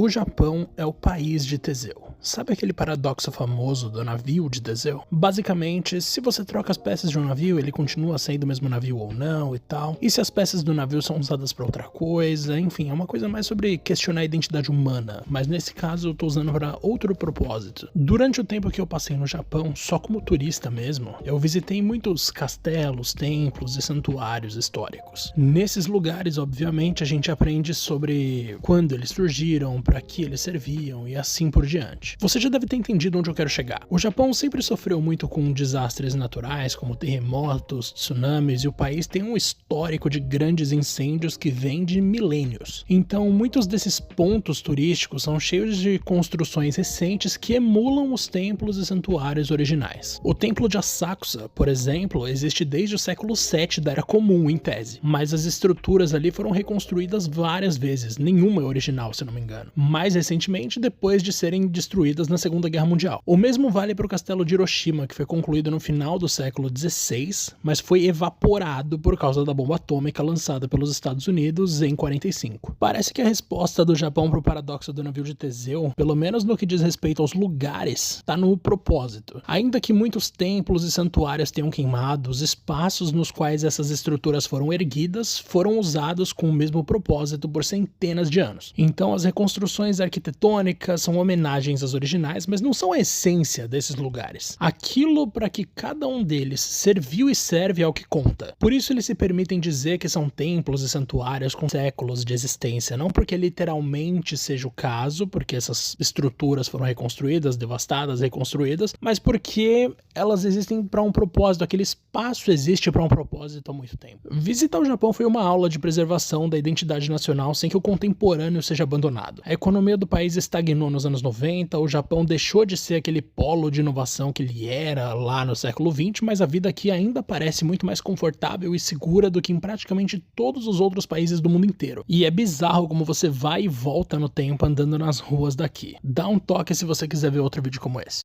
O Japão é o país de Teseu. Sabe aquele paradoxo famoso do navio de Teseu? Basicamente, se você troca as peças de um navio, ele continua sendo o mesmo navio ou não e tal. E se as peças do navio são usadas para outra coisa, enfim, é uma coisa mais sobre questionar a identidade humana. Mas nesse caso eu tô usando para outro propósito. Durante o tempo que eu passei no Japão, só como turista mesmo, eu visitei muitos castelos, templos e santuários históricos. Nesses lugares, obviamente, a gente aprende sobre quando eles surgiram, para que eles serviam e assim por diante. Você já deve ter entendido onde eu quero chegar. O Japão sempre sofreu muito com desastres naturais, como terremotos, tsunamis, e o país tem um histórico de grandes incêndios que vem de milênios. Então, muitos desses pontos turísticos são cheios de construções recentes que emulam os templos e santuários originais. O templo de Asakusa, por exemplo, existe desde o século VII da Era Comum, em tese, mas as estruturas ali foram reconstruídas várias vezes, nenhuma é original, se não me engano. Mais recentemente, depois de serem destruídas na Segunda Guerra Mundial. O mesmo vale para o castelo de Hiroshima, que foi concluído no final do século XVI, mas foi evaporado por causa da bomba atômica lançada pelos Estados Unidos em 45. Parece que a resposta do Japão para o paradoxo do navio de Teseu, pelo menos no que diz respeito aos lugares, está no propósito. Ainda que muitos templos e santuários tenham queimado, os espaços nos quais essas estruturas foram erguidas foram usados com o mesmo propósito por centenas de anos. Então as reconstruções arquitetônicas são homenagens às originais, mas não são a essência desses lugares. Aquilo para que cada um deles serviu e serve é o que conta. Por isso eles se permitem dizer que são templos e santuários com séculos de existência, não porque literalmente seja o caso, porque essas estruturas foram reconstruídas, devastadas, reconstruídas, mas porque elas existem para um propósito, aquele espaço existe para um propósito há muito tempo. Visitar o Japão foi uma aula de preservação da identidade nacional sem que o contemporâneo seja abandonado. A economia do país estagnou nos anos 90, o Japão deixou de ser aquele polo de inovação que ele era lá no século XX, mas a vida aqui ainda parece muito mais confortável e segura do que em praticamente todos os outros países do mundo inteiro. E é bizarro como você vai e volta no tempo andando nas ruas daqui. Dá um toque se você quiser ver outro vídeo como esse.